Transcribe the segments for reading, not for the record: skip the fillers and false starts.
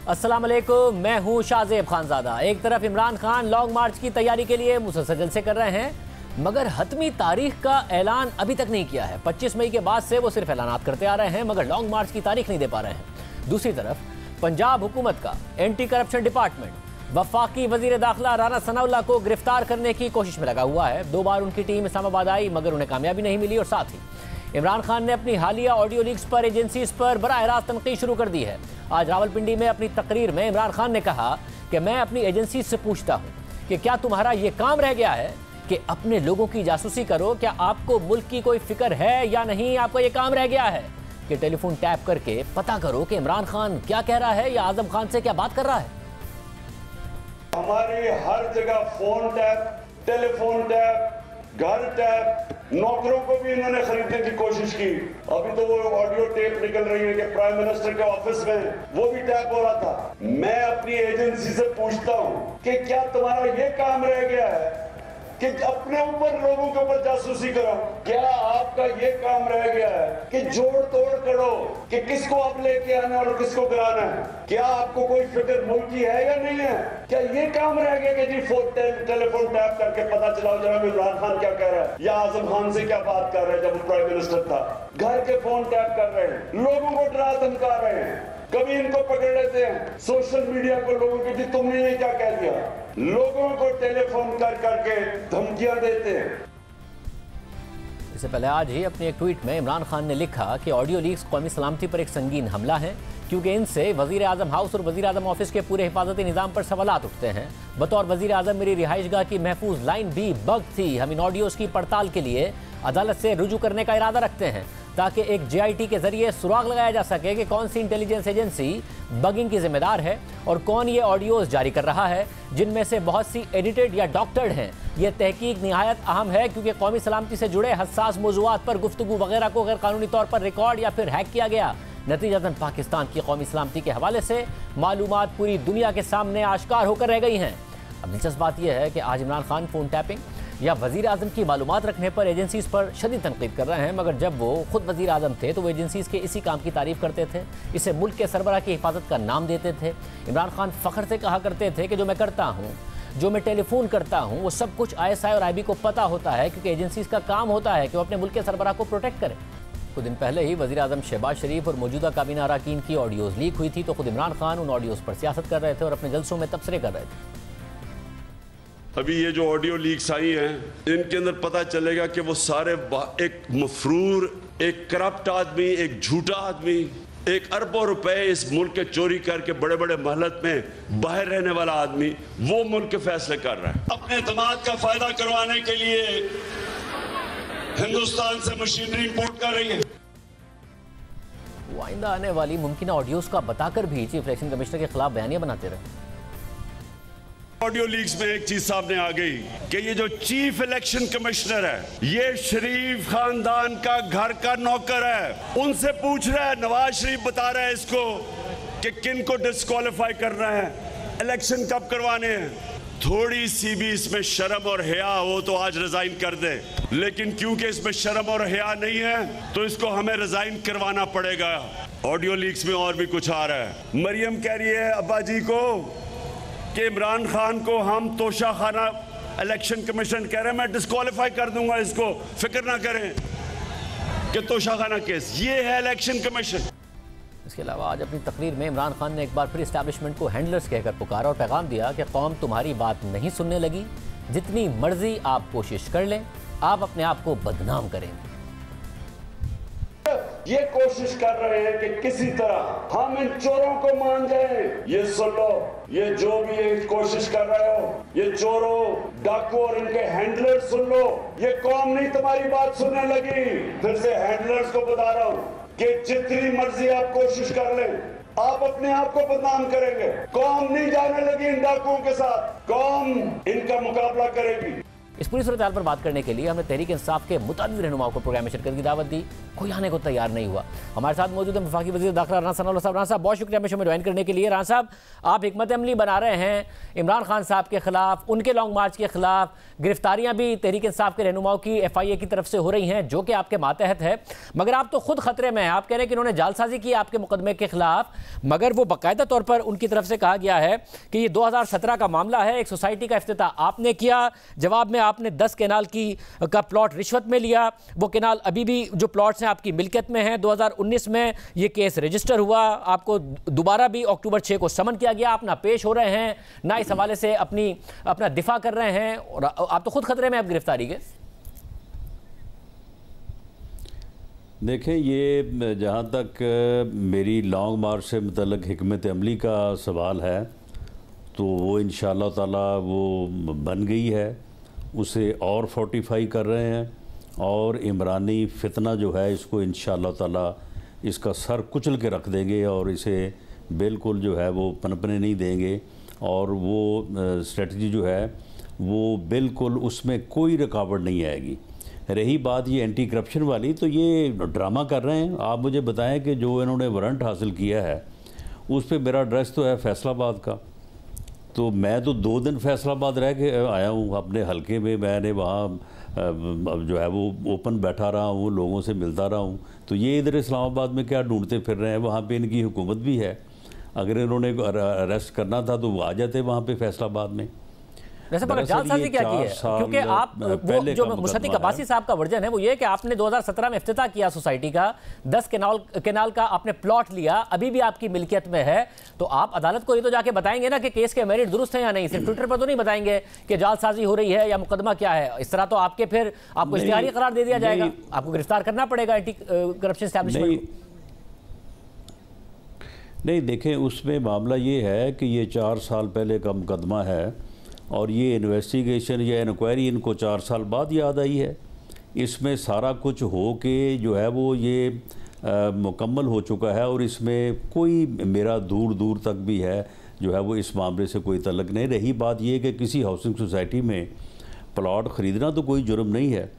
अस्सलाम वालेकुम, मैं हूं शाहजेब खानजादा। एक तरफ इमरान खान लॉन्ग मार्च की तैयारी के लिए मुसलसल जलसे कर रहे हैं, मगर हतमी तारीख का ऐलान अभी तक नहीं किया है। 25 मई के बाद से वो सिर्फ ऐलानात करते आ रहे हैं, मगर लॉन्ग मार्च की तारीख नहीं दे पा रहे हैं। दूसरी तरफ पंजाब हुकूमत का एंटी करप्शन डिपार्टमेंट वफाकी वजीर दाखिला राना सनाउल्लाह को गिरफ्तार करने की कोशिश में लगा हुआ है। 2 बार उनकी टीम इस्लामाबाद आई, मगर उन्हें कामयाबी नहीं मिली। और साथ ही इमरान खान ने अपनी हालिया ऑडियो लीक्स पर एजेंसीज पर बराह रास्त तनकीद शुरू कर दी है। आज रावलपिंडी में अपनी तकरीर में इमरान खान ने कहा कि मैं अपनी एजेंसी से पूछता हूं कि क्या तुम्हारा यह काम रह गया है कि अपने लोगों की जासूसी करो? क्या आपको मुल्क की कोई फिक्र है या नहीं? आपका यह काम रह गया है कि टेलीफोन टैप करके पता करो कि इमरान खान क्या कह रहा है या आजम खान से क्या बात कर रहा है? हमारे हर जगह फोन टैप, टेलीफोन टैप, घर टैप, नौकरों को भी इन्होंने खरीदने की कोशिश की। अभी तो वो ऑडियो टेप निकल रही है कि प्राइम मिनिस्टर के ऑफिस में वो भी टैप हो रहा था। मैं अपनी एजेंसी से पूछता हूँ कि क्या तुम्हारा ये काम रह गया है कि अपने ऊपर लोगों के ऊपर जासूसी करो? क्या आपका ये काम रह गया है कि जोड़ तोड़ करो कि किसको आप लेके आना और किसको कराना है? क्या आपको कोई फिक्र मुल्क की है या नहीं है? क्या ये काम रह गया कि जी टेलीफोन टैप करके पता चलाओ जरा इमरान खान क्या कह रहा है या आजम खान से क्या बात कर रहे हैं जब वो प्राइम मिनिस्टर था? घर के फोन टैप कर रहे हैं, लोगों को डरा धमका रहे हैं, कभी इनको पकड़ लेते हैं सोशल मीडिया को, लोगों के जी तुमने ये क्या कह दिया, लोगों को टेलीफोन कर करके धमकियां देते हैं। इससे पहले आज ही अपने एक ट्वीट में इमरान खान ने लिखा कि ऑडियो लीक्स कौमी सलामती पर एक संगीन हमला है, क्योंकि इनसे वजीर आजम हाउस और वजीर आजम ऑफिस के पूरे हिफाजती निज़ाम पर सवालात उठते हैं। बतौर वजीर आजम मेरी रिहाइशगाह की महफूज लाइन भी बग थी। हम इन ऑडियोज़ की पड़ताल के लिए अदालत से रुजू करने का इरादा रखते हैं ताकि एक JIT के जरिए सुराग लगाया जा सके कि कौन सी इंटेलिजेंस एजेंसी बगिंग की जिम्मेदार है और कौन ये ऑडियोज़ जारी कर रहा है, जिनमें से बहुत सी एडिटेड या डॉक्टर्ड हैं। यह तहकीक निहायत अहम है, क्योंकि कौमी सलामती से जुड़े हसास मौज़ूआत पर गुफ्तगू वगैरह को गैर कानूनी तौर पर रिकॉर्ड या फिर हैक किया गया। नतीजतन पाकिस्तान की कौमी सलामती के हवाले से मालूमात पूरी दुनिया के सामने आश्कार होकर रह गई हैं। अब दिलचस्प बात यह है कि आज इमरान खान फ़ोन टैपिंग या वज़ीर आज़म की मालूमात रखने पर एजेंसीज़ पर शदीद तनकीद कर रहे हैं, मगर जब वो खुद वज़ीर आज़म थे तो वो एजेंसीज़ के इसी काम की तारीफ़ करते थे, इसे मुल्क के सरबराह की हिफाजत का नाम देते थे। इमरान खान फ़ख्र से कहा करते थे कि जो मैं करता हूँ, जो मैं टेलीफोन करता हूँ, वो सब कुछ ISI और IB को पता होता है, क्योंकि एजेंसीज़ का काम होता है कि वो अपने मुल्क के सरबराह को प्रोटेक्ट करें। कुछ दिन पहले ही वज़ीर आज़म शहबाज शरीफ और मौजूदा काबीना अरकान की ऑडियोज़ लीक हुई थी, तो खुद इमरान खान उन ऑडियोज़ पर सियासत कर रहे थे और अपने जलसों में तबसरे कर रहे थे। अभी ये जो ऑडियो लीक्स आई हैं, इनके अंदर पता चलेगा कि वो सारे एक मफरूर, एक करप्ट आदमी, एक झूठा आदमी, एक अरबों रुपए इस मुल्क के चोरी करके बड़े बड़े महलत में बाहर रहने वाला आदमी वो मुल्क के फैसले कर रहा है। अपने दमाद का फायदा करवाने के लिए हिंदुस्तान से मशीनरी इंपोर्ट कर रही है। वो आइंदा आने वाली मुमकिन ऑडियोज़ का बताकर भी चीफ इलेक्शन कमिश्नर के खिलाफ बयानियां बनाते रहे। ऑडियो लीक्स में एक चीज सामने आ गई कि ये जो चीफ इलेक्शन कमिश्नर है ये शरीफ खानदान का घर का नौकर है। उनसे पूछ रहा है, नवाज शरीफ बता रहा है इसको कि किन को डिस्क्वालीफाई करना है, इलेक्शन कब करवाने हैं। थोड़ी सी भी इसमें शर्म और हया हो तो आज रिजाइन कर दे, लेकिन क्योंकि इसमें शर्म और हया नहीं है तो इसको हमें रिजाइन करवाना पड़ेगा। ऑडियो लीक्स में और भी कुछ आ रहा है। मरियम कह रही है अब्बा जी को कि इमरान खान को हम तोशा खाना इलेक्शन कमीशन कह रहे हैं, मैं डिस्क्वालीफाई कर दूंगा इसको, फिक्र ना करें कि तोशा खाना केस। ये है इलेक्शन कमीशन। इसके अलावा आज अपनी तकरीर में इमरान खान ने एक बार फिर इस्टेब्लिशमेंट को हैंडलर्स कहकर पुकारा और पैगाम दिया कि कौम तुम्हारी बात नहीं सुनने लगी, जितनी मर्जी आप कोशिश कर लें, आप अपने आप को बदनाम करेंगे। ये कोशिश कर रहे हैं कि किसी तरह हम इन चोरों को मान जाएं। ये सुन लो, ये जो भी ये कोशिश कर रहे हो, ये चोरों, डाकू और इनके हैंडलर्स सुन लो, ये कौम नहीं तुम्हारी बात सुनने लगी। फिर से हैंडलर्स को बता रहा हूं कि जितनी मर्जी आप कोशिश कर लें, आप अपने आप को बदनाम करेंगे। कौम नहीं जाने लगी इन डाकुओं के साथ, कौम इनका मुकाबला करेगी। इस पूरी सूरत हाल पर बात करने के लिए हमने तहरीक इंसाफ के मुतअद्दिद रहनुमाओं को प्रोग्राम में शिरकत की दावत दी, कोई आने को तैयार नहीं हुआ। हमारे साथ मौजूद है वफाकी वज़ीर दाखिला राना सनाउल्लाह साहब। राना साहब, बहुत शुक्रिया हमें शो में ज्वाइन करने के लिए। राना साहब, आप हिकमत अमली बना रहे हैं इमरान खान साहब के खिलाफ, उनके लॉन्ग मार्च के खिलाफ, गिरफ्तारियां भी तहरीक इंसाफ के रहनुमाओं की FIA की तरफ से हो रही हैं, जो कि आपके मातहत है, मगर आप तो खुद खतरे में हैं। आप कह रहे हैं कि इन्होंने जालसाजी की आपके मुकदमे के खिलाफ, मगर वो बाकायदा तौर पर उनकी तरफ से कहा गया है कि ये 2017 का मामला है, एक सोसाइटी का इफ्तिताह आपने किया, जवाब में आपने 10 केनाल का प्लॉट रिश्वत में लिया। वो केनाल अभी भी जो प्लॉट्स हैं आपकी मिल्कियत में हैं। 2019 में ये केस रजिस्टर हुआ, आपको दोबारा भी अक्टूबर 6 को समन किया गया, आप ना पेश हो रहे हैं, ना इस हवाले से अपना दिफा कर रहे हैं, और आप तो खुद खतरे में आप गिरफ्तारी के। देखें, ये जहाँ तक मेरी लॉन्ग मार्च से मुतल्लिक़ हिकमत अमली का सवाल है, तो वो इंशाअल्लाह ताला वो बन गई है, उसे और फोर्टिफाई कर रहे हैं, और इमरानी फितना जो है इसको इंशाअल्लाह ताला इसका सर कुचल के रख देंगे, और इसे बिल्कुल जो है वो पनपने नहीं देंगे, और वो स्ट्रेटजी जो है वो बिल्कुल उसमें कोई रुकावट नहीं आएगी। रही बात ये एंटी करप्शन वाली, तो ये ड्रामा कर रहे हैं। आप मुझे बताएं कि जो इन्होंने वारंट हासिल किया है उस पर मेरा एड्रेस तो है फैसलाबाद का, तो मैं तो 2 दिन फैसलाबाद रह के आया हूँ अपने हलके में। मैंने वहाँ जो है वो ओपन बैठा रहा हूँ, लोगों से मिलता रहा हूँ। तो ये इधर इस्लामाबाद में क्या ढूंढते फिर रहे हैं? वहाँ पे इनकी हुकूमत भी है। अगर इन्होंने अरेस्ट करना था तो वो आ जाते वहाँ पे फैसलाबाद में। वैसे मगर जालसाजी क्या की है? क्योंकि आप वो जो मुशतिक अब्बासी साहब का वर्जन है वो ये कि आपने 2017 में इफ्तिताह किया सोसाइटी का, 10 केनाल का आपने प्लॉट लिया, अभी भी आपकी मिल्कियत में है, तो आप अदालत को ये तो जाके बताएंगे ना कि केस के मेरिट दुरुस्त है या नहीं। सिर्फ ट्विटर पर तो नहीं बताएंगे कि जालसाजी हो रही है या मुकदमा क्या है। इस तरह तो आपके फिर आपको इश्तिहारी करार दे दिया जाएगा, आपको गिरफ्तार करना पड़ेगा एंटी करप्शन एस्टैब्लिशमेंट को। नहीं, देखें, उसमें मामला ये है कि ये 4 साल पहले का मुकदमा है, और ये इन्वेस्टिगेशन या इंक्वायरी इनको 4 साल बाद याद आई है। इसमें सारा कुछ हो के जो है वो ये मुकम्मल हो चुका है, और इसमें कोई मेरा दूर दूर तक भी है जो है वो इस मामले से कोई तल्लुक़ नहीं। रही बात ये कि किसी हाउसिंग सोसाइटी में प्लॉट ख़रीदना तो कोई जुर्म नहीं है,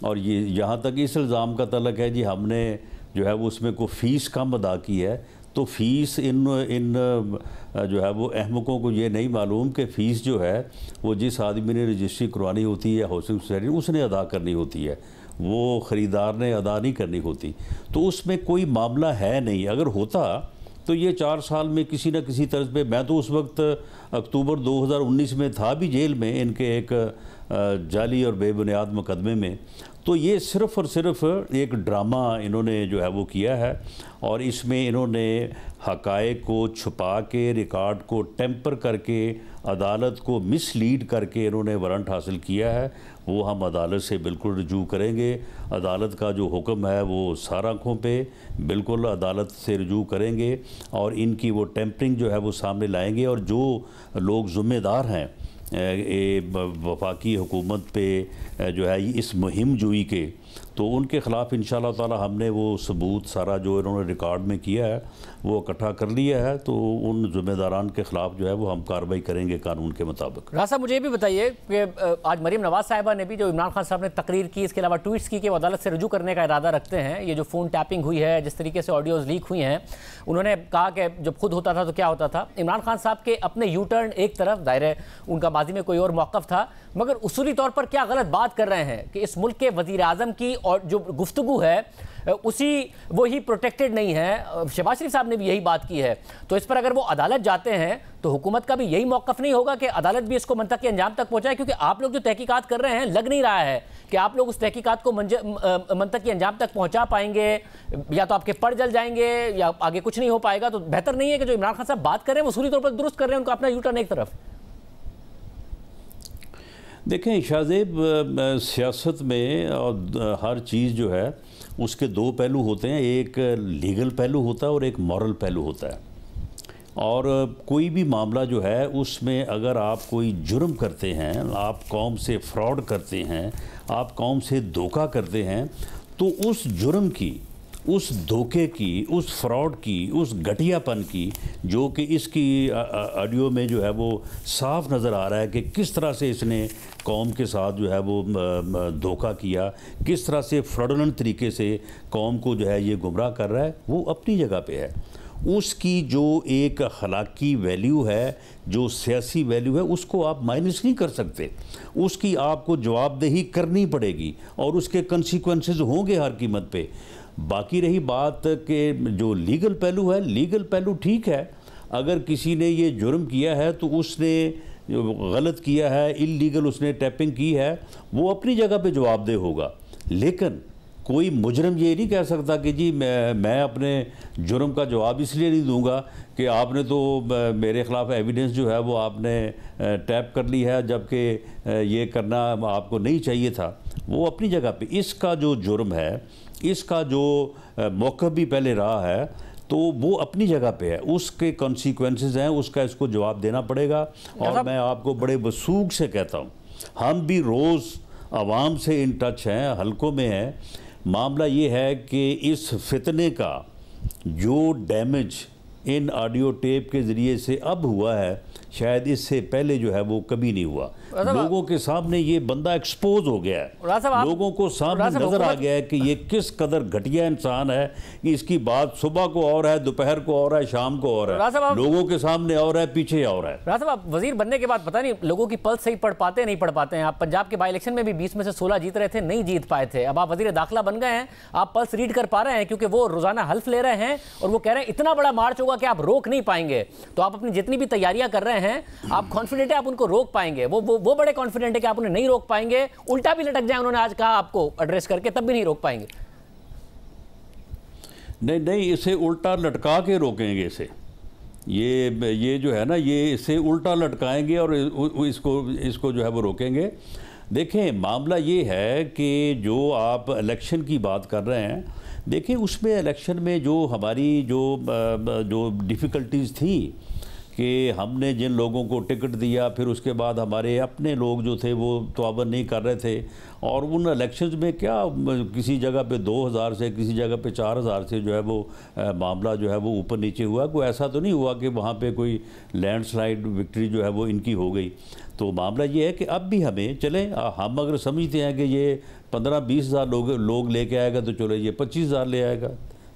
और ये यहाँ तक इस इल्ज़ाम का तल्लुक़ है जी हमने जो है वो उसमें कोई फ़ीस कम अदा की है, तो फ़ीस इन जो है वो अहमकों को ये नहीं मालूम कि फ़ीस जो है वो जिस आदमी ने रजिस्ट्री करवानी होती है हाउसिंग सोसाइटी उसने अदा करनी होती है, वो ख़रीदार ने अदा नहीं करनी होती। तो उसमें कोई मामला है नहीं। अगर होता तो ये 4 साल में किसी न किसी तर्ज पे, मैं तो उस वक्त अक्टूबर 2019 में था भी जेल में इनके एक जाली और बेबुनियाद मुकदमे में। तो ये सिर्फ़ और सिर्फ एक ड्रामा इन्होंने जो है वो किया है, और इसमें इन्होंने हक़ाइक़ को छुपा के, रिकॉर्ड को टेम्पर करके, अदालत को मिसलीड करके इन्होंने वारंट हासिल किया है। वो हम अदालत से बिल्कुल रुजू करेंगे। अदालत का जो हुक्म है वो सारा आँखों पे बिल्कुल अदालत से रुजू करेंगे, और इनकी वो टेम्परिंग जो है वो सामने लाएंगे। और जो लोग ज़िम्मेदार हैं वफाकी हुकूमत पे जो है इस मुहिम जोई के, तो उनके ख़िलाफ़ इंशाअल्लाह ताला हमने वो सबूत सारा जो इन्होंने रिकॉर्ड में किया है वो इकट्ठा कर लिया है। तो उन ज़िम्मेदारान के ख़िलाफ़ जो है वो हम कार्रवाई करेंगे कानून के मुताबिक। राजा साहब, मुझे ये भी बताइए कि आज मरीम नवाज़ साहिबा ने भी, जो इमरान खान साहब ने तकरीर की, इसके अलावा ट्वीट्स की कि वो अदालत से रुजू करने का इरादा रखते हैं। ये जो फ़ोन टैपिंग हुई है, जिस तरीके से ऑडियोज़ लीक हुई हैं, उन्होंने कहा कि जब खुद होता था तो क्या होता था। इमरान खान साहब के अपने यू टर्न एक तरफ, दायरे उनका माजी में कोई और मौक़िफ़ था, मगर उसूली तौर पर क्या गलत बात कर रहे हैं कि इस मुल्क के वज़ीर आज़म की और जो गुफ्तगू है उसी वो ही प्रोटेक्टेड नहीं है। शहबाज शरीफ साहब ने भी यही बात की है। तो इस पर अगर वो अदालत जाते हैं तो हुकूमत का भी यही मौक़िफ़ नहीं होगा कि अदालत भी इसको मंतकी अंजाम तक पहुंचाए? क्योंकि आप लोग जो तहकीकात कर रहे हैं, लग नहीं रहा है कि आप लोग उस तहकीकात को मंतकी अंजाम तक पहुंचा पाएंगे। या तो आपके पर जल जाएंगे या आगे कुछ नहीं हो पाएगा। तो बेहतर नहीं है कि जो इमरान खान साहब बात कर रहे हैं वो उसूली तौर पर दुरुस्त कर रहे हैं, उनका अपना यू टर्न एक तरफ। देखें शाहजेब, सियासत में और हर चीज़ जो है उसके 2 पहलू होते हैं। एक लीगल पहलू होता है और एक मॉरल पहलू होता है। और कोई भी मामला जो है उसमें अगर आप कोई जुर्म करते हैं, आप कौम से फ्रॉड करते हैं, आप कौम से धोखा करते हैं, तो उस जुर्म की, उस धोखे की, उस फ्रॉड की, उस घटियापन की, जो कि इसकी ऑडियो में जो है वो साफ नज़र आ रहा है कि किस तरह से इसने कौम के साथ जो है वो धोखा किया, किस तरह से फ्रॉडुलेंट तरीके से कौम को जो है ये गुमराह कर रहा है, वो अपनी जगह पे है। उसकी जो एक अखलाकी वैल्यू है, जो सियासी वैल्यू है, उसको आप माइनस नहीं कर सकते। उसकी आपको जवाबदेही करनी पड़ेगी और उसके कंसिक्वेंसेस होंगे हर कीमत पे। बाकी रही बात कि जो लीगल पहलू है, लीगल पहलू ठीक है। अगर किसी ने ये जुर्म किया है तो उसने गलत किया है, इल्लीगल उसने टैपिंग की है, वो अपनी जगह पे जवाबदेह होगा। लेकिन कोई मुजरिम ये नहीं कह सकता कि जी मैं अपने जुर्म का जवाब इसलिए नहीं दूंगा कि आपने तो मेरे ख़िलाफ़ एविडेंस जो है वो आपने टैप कर ली है, जबकि ये करना आपको नहीं चाहिए था। वो अपनी जगह पे इसका जो जुर्म है, इसका जो मौक़िफ़ भी पहले रहा है, तो वो अपनी जगह पे है, उसके कॉन्सिक्वेंसेस हैं, उसका इसको जवाब देना पड़ेगा। और मैं आपको बड़े वसूख से कहता हूँ, हम भी रोज़ आवाम से इन टच हैं, हलकों में हैं। मामला ये है कि इस फितने का जो डैमेज इन ऑडियो टेप के ज़रिए से अब हुआ है, शायद इससे पहले जो है वो कभी नहीं हुआ। लोगों के सामने ये बंदा एक्सपोज हो गया है, लोगों को सामने नजर आ गया है कि ये किस कदर घटिया इंसान है। कि इसकी बात सुबह को और है, दोपहर को और है, शाम को और है, लोगों के सामने और है, पीछे और है। राजा साहब, आप वजीर बनने के बाद पता नहीं लोगों की पल्स सही पढ़ पाते नहीं पढ़ पाते हैं। आप पंजाब के बाई इलेक्शन में भी 20 में से 16 जीत रहे थे, नहीं जीत पाए थे। अब आप वजीर दाखिला बन गए हैं, आप पल्स रीड कर पा रहे हैं, क्योंकि वो रोजाना हल्फ ले रहे हैं और वो कह रहे हैं इतना बड़ा मार्च होगा कि आप रोक नहीं पाएंगे। तो आप अपनी जितनी भी तैयारियां कर रहे हैं, आप कॉन्फिडेंट है आप उनको रोक पाएंगे? वो बड़े कॉन्फिडेंट है कि आप उन्हें नहीं रोक पाएंगे, उल्टा भी लटक जाए, उन्होंने आज कहा आपको एड्रेस करके, तब भी नहीं रोक पाएंगे? नहीं, इसे उल्टा लटका के रोकेंगे। इसे ये जो है ना, ये इसे उल्टा लटकाएंगे और इसको जो है वो रोकेंगे। देखें, मामला ये है कि जो आप इलेक्शन की बात कर रहे हैं, देखिए उसमें इलेक्शन में जो हमारी जो डिफ़िकल्टीज़ थी कि हमने जिन लोगों को टिकट दिया, फिर उसके बाद हमारे अपने लोग जो थे वो तवावन नहीं कर रहे थे, और उन इलेक्शंस में क्या किसी जगह पे 2000 से, किसी जगह पे 4000 से जो है वो मामला जो है वो ऊपर नीचे हुआ। कोई ऐसा तो नहीं हुआ कि वहाँ पे कोई लैंडस्लाइड विक्ट्री जो है वो इनकी हो गई। तो मामला ये है कि अब भी हमें चले, हम अगर समझते हैं कि ये 15-20 हज़ार लोग लेके आएगा, तो चलो ये 25 हज़ार ले आएगा,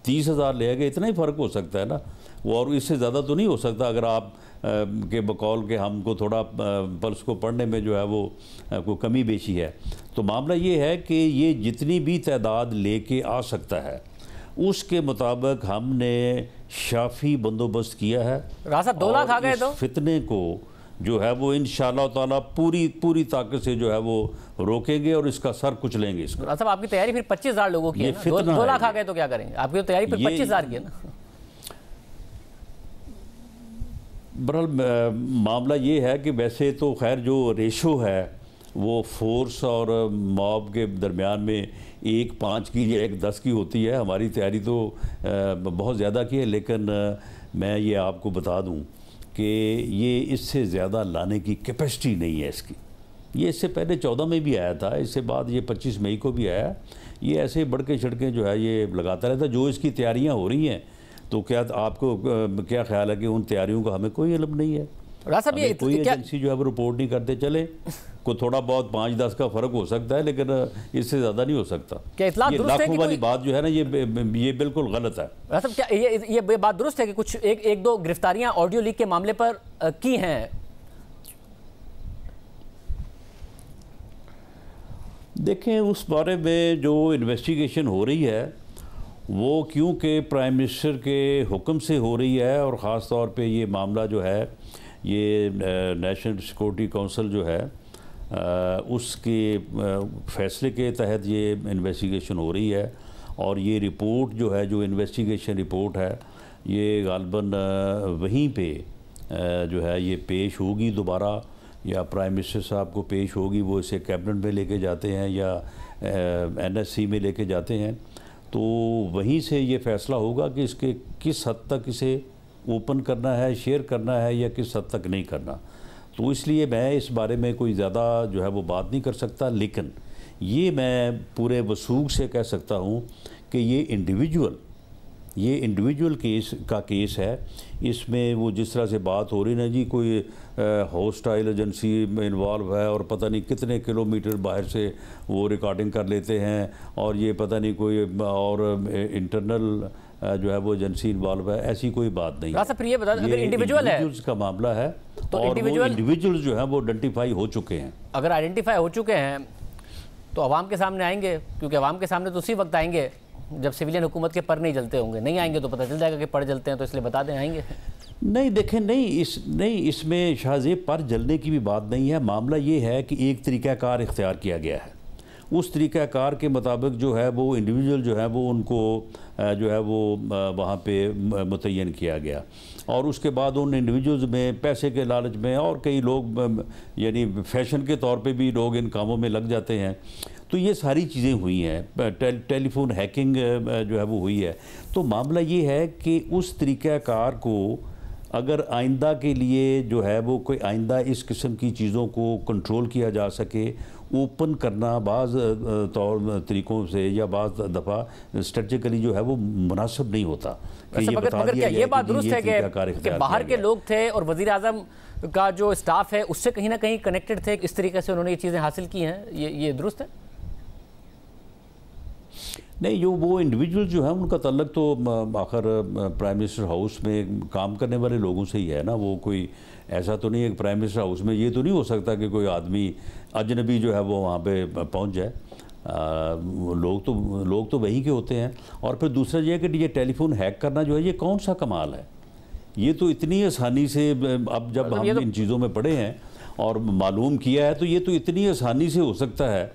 30 हज़ार ले आएगा, इतना ही फ़र्क हो सकता है ना, वो और इससे ज़्यादा तो नहीं हो सकता। अगर आप के बकौल के हमको थोड़ा पल्स को पढ़ने में जो है वो कोई कमी बेशी है, तो मामला ये है कि ये जितनी भी तादाद लेके आ सकता है, उसके मुताबिक हमने शाफी बंदोबस्त किया है। राजा 2 लाख आ गए तो फितने को जो है वो इंशाअल्लाह ताला पूरी ताकत से जो है वो रोकेंगे और इसका सर कुचलेंगे। इसको राजा, आपकी तैयारी फिर 25,000 लोगों की है ना? 2 लाख आ गए तो क्या करेंगे? आपकी तो तैयारी फिर 25,000 की है ना? बहरहाल मामला ये है कि वैसे तो खैर जो रेशो है वो फोर्स और मॉब के दरमियान में 1-5 की या 1-10 की होती है। हमारी तैयारी तो बहुत ज़्यादा की है, लेकिन मैं ये आपको बता दूं कि ये इससे ज़्यादा लाने की कैपेसिटी नहीं है इसकी। ये इससे पहले 14 में भी आया था, इससे बाद ये 25 मई को भी आया। ये ऐसे बढ़के छड़के जो है ये लगाता रहता है। जो इसकी तैयारियाँ हो रही हैं, तो क्या आपको क्या ख्याल है कि उन तैयारियों का हमें कोई इल्म नहीं है? हमें कोई एजेंसी जो है वो रिपोर्ट नहीं करते चले। को थोड़ा बहुत 5-10 का फ़र्क हो सकता है, लेकिन इससे ज़्यादा नहीं हो सकता। क्या इत्तलात दुरुस्त है कि वाली बात जो है ना, ये बिल्कुल गलत है। क्या ये बात दुरुस्त है कि कुछ एक दो गिरफ्तारियां ऑडियो लीक के मामले पर की हैं? देखें, उस बारे में जो इन्वेस्टिगेशन हो रही है वो क्योंकि प्राइम मिनिस्टर के हुक्म से हो रही है, और ख़ास तौर पे ये मामला जो है ये नेशनल सिक्योरिटी काउंसिल जो है उसके फ़ैसले के तहत ये इन्वेस्टिगेशन हो रही है। और ये रिपोर्ट जो है, जो इन्वेस्टिगेशन रिपोर्ट है, ये गालबन वहीं पे जो है ये पेश होगी दोबारा, या प्राइम मिनिस्टर साहब को पेश होगी। वो इसे कैबिनेट में लेके जाते हैं या NSC में लेके जाते हैं, तो वहीं से ये फ़ैसला होगा कि इसके किस हद तक इसे ओपन करना है, शेयर करना है, या किस हद तक नहीं करना। तो इसलिए मैं इस बारे में कोई ज़्यादा जो है वो बात नहीं कर सकता, लेकिन ये मैं पूरे वसूख से कह सकता हूँ कि ये इंडिविजुअल केस है। इसमें वो जिस तरह से बात हो रही ना जी, कोई हॉस्टाइल एजेंसी में इन्वॉल्व है और पता नहीं कितने किलोमीटर बाहर से वो रिकॉर्डिंग कर लेते हैं, और ये पता नहीं कोई और इंटरनल जो है वो एजेंसी इन्वॉल्व है, ऐसी कोई बात नहीं है। फिर ये बता, अगर इंडिविजुअल है का मामला है तो और इंडिविजुअल जो है वो आइडेंटिफाई हो चुके हैं। अगर आइडेंटिफाई हो चुके हैं तो अवाम के सामने आएंगे, क्योंकि अवाम के सामने तो उसी वक्त आएंगे जब सिविलियन हुकूमत के पर नहीं जलते होंगे। नहीं आएंगे तो पता चल जाएगा कि पर जलते हैं, तो इसलिए बता दें आएंगे। नहीं देखें, इसमें शाहजेब पर जलने की भी बात नहीं है। मामला ये है कि एक तरीक़ाकार इख्तियार किया गया है, उस तरीक़ाकार के मुताबिक जो है वो इंडिविजुअल जो है वो उनको जो है वो वहाँ पे मुतय्यन किया गया, और उसके बाद उन इंडिविजुअल्स में पैसे के लालच में, और कई लोग यानी फैशन के तौर पे भी लोग इन कामों में लग जाते हैं। तो ये सारी चीज़ें हुई हैं, टेलीफोन हैकिंग जो है वो हुई है। तो मामला ये है कि उस तरीक़ाकार को अगर आइंदा के लिए जो है वो कोई आइंदा इस किस्म की चीज़ों को कंट्रोल किया जा सके, ओपन करना बाज़ तरीक़ों से या बाज़ दफ़ा स्ट्रेटजिकली जो है वो मुनासिब नहीं होता। मगर क्या ये बात दुरुस्त है कि बाहर के लोग थे और वज़ीर आज़म का जो स्टाफ है उससे कहीं ना कहीं कनेक्टेड थे, इस तरीके से उन्होंने ये चीज़ें हासिल की हैं, ये दुरुस्त है? नहीं, जो वो इंडिविजुअल जो है उनका तल्लक तो आखिर प्राइम मिनिस्टर हाउस में काम करने वाले लोगों से ही है ना। वो कोई ऐसा तो नहीं है कि प्राइम मिनिस्टर हाउस में ये तो नहीं हो सकता कि कोई आदमी अजनबी जो है वो वहाँ पे पहुँच जाए। लोग तो वहीं के होते हैं। और फिर दूसरा ये है कि ये टेलीफोन हैक करना जो है ये कौन सा कमाल है। ये तो इतनी आसानी से, अब जब हम इन चीज़ों में पढ़े हैं और मालूम किया है, तो ये तो इतनी आसानी से हो सकता है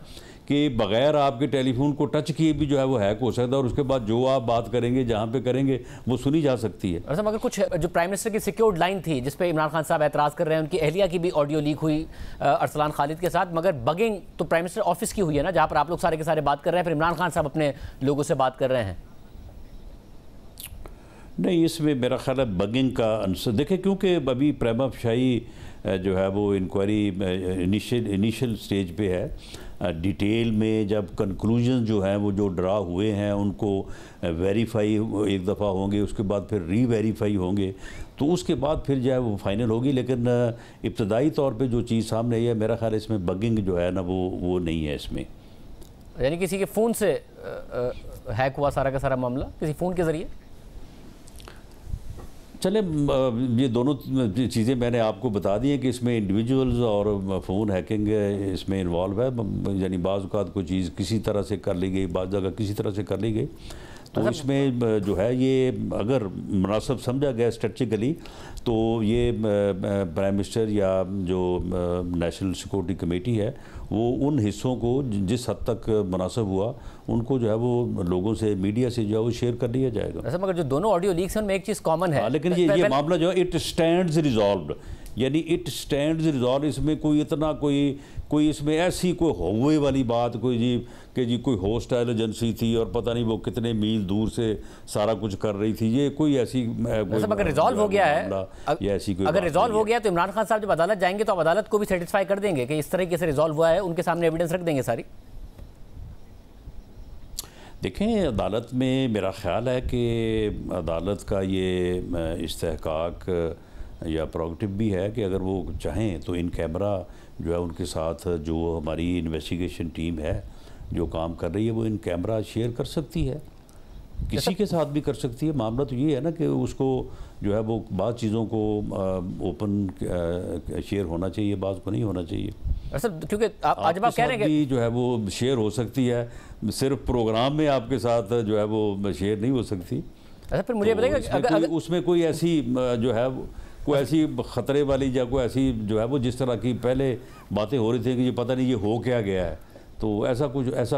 कि बग़ैर आपके टेलीफोन को टच किए भी जो है वो हैक हो सकता है, और उसके बाद जो आप बात करेंगे जहाँ पे करेंगे वो सुनी जा सकती है। अच्छा, मगर कुछ जो प्राइम मिनिस्टर की सिक्योर्ड लाइन थी जिस पे इमरान खान साहब एतराज़ कर रहे हैं, उनकी अहलिया की भी ऑडियो लीक हुई अरसलान खालिद के साथ, मगर बगिंग तो प्राइम मिनिस्टर ऑफिस की हुई है ना, जहाँ पर आप लोग सारे के सारे बात कर रहे हैं, फिर इमरान खान साहब अपने लोगों से बात कर रहे हैं। नहीं, इसमें मेरा ख्याल है बगिंग का आंसर देखें, क्योंकि अभी प्रेमा फशाई जो है वो इंक्वायरी इनिशियल स्टेज पे है। डिटेल में जब कंक्लूजन जो हैं वो जो ड्रा हुए हैं उनको वेरीफाई एक दफ़ा होंगे, उसके बाद फिर री-वेरीफाई होंगे, तो उसके बाद फिर जो है वो फाइनल होगी। लेकिन इब्तदाई तौर पे जो चीज़ सामने आई है, मेरा ख्याल है इसमें बगिंग जो है ना वो नहीं है इसमें। यानी किसी के फ़ोन से हैक हुआ सारा का सारा मामला, किसी फ़ोन के ज़रिए? चले, ये दोनों चीज़ें मैंने आपको बता दी हैं कि इसमें इंडिविजुअल्स और फ़ोन हैकिंग इसमें इन्वॉल्व है। यानी बाज़ औक़ात कोई चीज़ किसी तरह से कर ली गई, बाज़ जगह किसी तरह से कर ली गई, तो इसमें जो है ये अगर मुनासिब समझा गया स्ट्रेटजिकली, तो ये प्राइम मिनिस्टर या जो नेशनल सिक्योरिटी कमेटी है वो उन हिस्सों को जिस हद तक मुनासिब हुआ उनको जो है वो लोगों से, मीडिया से जो है वो शेयर कर दिया जाएगा। वैसे मगर जो दोनों ऑडियो लीक्स हैं उनमें एक चीज़ कॉमन है, लेकिन ये मामला जो है इट स्टैंड्स रिजॉल्व्ड, यानी इट स्टैंड्स रिजॉल्व। इसमें कोई इतना कोई इसमें ऐसी कोई होवे वाली बात कोई जी कोई हॉस्टाइल एजेंसी थी और पता नहीं वो कितने मील दूर से सारा कुछ कर रही थी, ये कोई ऐसी अगर रिजॉल्व हो गया है, ऐसी कोई अगर रिजॉल्व हो गया तो इमरान खान साहब जब अदालत जाएंगे तो अदालत को भी सेटिस्फाई कर देंगे कि इस तरीके से रिजॉल्व हुआ है, उनके सामने एविडेंस रख देंगे सारी। देखें, अदालत में मेरा ख्याल है कि अदालत का ये इस्तेहकाक या प्रोगेटिव भी है कि अगर वो चाहें तो इन कैमरा जो है उनके साथ जो हमारी इन्वेस्टिगेशन टीम है जो काम कर रही है वो इन कैमरा शेयर कर सकती है, किसी के साथ भी कर सकती है। मामला तो ये है ना कि उसको जो है वो बाद चीज़ों को ओपन शेयर होना चाहिए, बाद को नहीं होना चाहिए। क्योंकि आज आप कह रहे हैं कि जो है वो शेयर हो सकती है, सिर्फ प्रोग्राम में आपके साथ जो है वो शेयर नहीं हो सकती। अच्छा, फिर मुझे बताइए उसमें कोई ऐसी जो है कोई ऐसी ख़तरे वाली या कोई ऐसी जो है वो जिस तरह की पहले बातें हो रही थी कि ये पता नहीं ये हो क्या गया है, तो ऐसा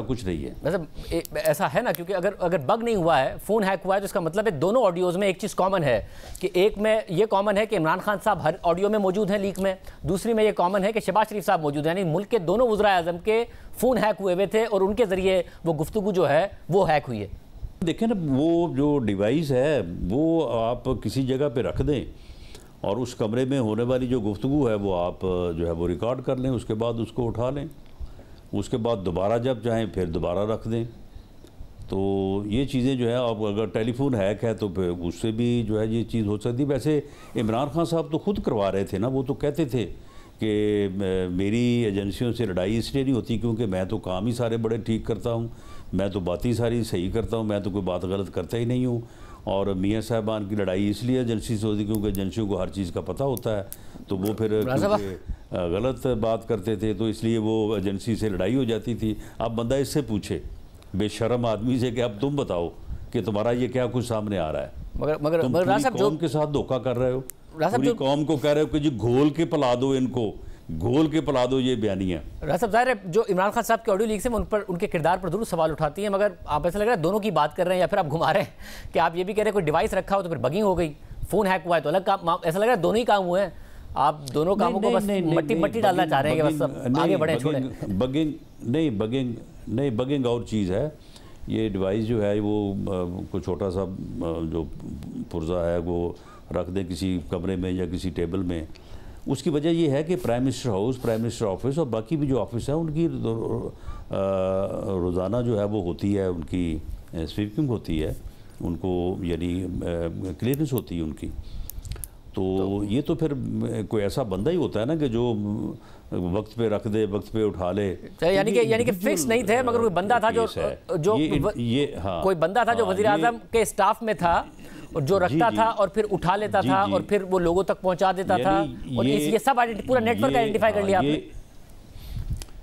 कुछ नहीं है। वैसे ऐसा है ना, क्योंकि अगर बग नहीं हुआ है, फ़ोन हैक हुआ है, तो इसका मतलब है दोनों ऑडियोज़ में एक चीज़ कॉमन है कि एक में ये कॉमन है कि इमरान खान साहब हर ऑडियो में मौजूद हैं लीक में, दूसरी में ये कॉमन है कि शहबाज शरीफ साहब मौजूद हैं, यानी मुल्क के दोनों वज़ीर आज़म के फ़ोन हैक हुए थे और उनके ज़रिए वो गुफ्तगू जो है वो हैक हुई है। देखें ना, वो जो डिवाइस है वो आप किसी जगह पर रख दें और उस कमरे में होने वाली जो गुफ्तगू है वो आप जो है वो रिकॉर्ड कर लें, उसके बाद उसको उठा लें, उसके बाद दोबारा जब चाहें फिर दोबारा रख दें, तो ये चीज़ें जो है, अब अगर टेलीफोन हैक है तो फिर उससे भी जो है ये चीज़ हो सकती है। वैसे इमरान खान साहब तो खुद करवा रहे थे ना, वो तो कहते थे कि मेरी एजेंसियों से लड़ाई इसलिए नहीं होती क्योंकि मैं तो काम ही सारे बड़े ठीक करता हूँ, मैं तो बातें सारी सही करता हूँ, मैं तो कोई बात गलत करता ही नहीं हूँ। और मियाँ साहबान की लड़ाई इसलिए एजेंसी से होती क्योंकि एजेंसियों को हर चीज़ का पता होता है, तो वो फिर गलत बात करते थे तो इसलिए वो एजेंसी से लड़ाई हो जाती थी। अब बंदा इससे पूछे बेशर्म आदमी से कि अब तुम बताओ कि तुम्हारा ये क्या कुछ सामने आ रहा है, मगर तुम पूरी कौम के साथ धोखा कर रहे हो, पूरी कौम को कह रहे हो कि जी घोल के पिला दो इनको, घोल के पिला दो ये बयानियां। रासब ज़ाहिर है जो इमरान खान साहब के ऑडियो लीक से उन पर उनके किरदार पर जरूर सवाल उठाती हैं, मगर आप ऐसा लग रहा है दोनों की बात कर रहे हैं या फिर आप घुमा रहे हैं कि आप ये भी कह रहे हैं कोई डिवाइस रखा हो तो फिर बगिंग हो गई, फ़ोन हैक हुआ है तो अलग काम, ऐसा लग रहा है दोनों ही काम हुए हैं। आप दोनों कामों को बस मट्टी डालना चाह रहे हैं कि बस आगे बढ़े छोड़ें। बगिंग और चीज़ है। ये डिवाइस जो है वो कोई छोटा सा जो पुर्जा है वो रख दें किसी कमरे में या किसी टेबल में, उसकी वजह ये है कि prime minister house, prime minister office और बाकी भी जो ऑफिस है उनकी रोज़ाना जो है वो होती है, उनकी स्वीपिंग होती है, उनको यानी क्लीयरेंस होती है उनकी। तो ये तो फिर कोई ऐसा बंदा ही होता है ना कि जो वक्त पे रख दे, वक्त पे उठा ले, यानी कि फिक्स नहीं थे, मगर कोई बंदा था जो हाँ, कोई बंदा था जो वज़ीर आज़म के स्टाफ में था और जो रखता था और फिर उठा लेता था और फिर वो लोगों तक पहुंचा देता था, और ये सब पूरा नेटवर्क आइडेंटिफाई कर लिया आपने।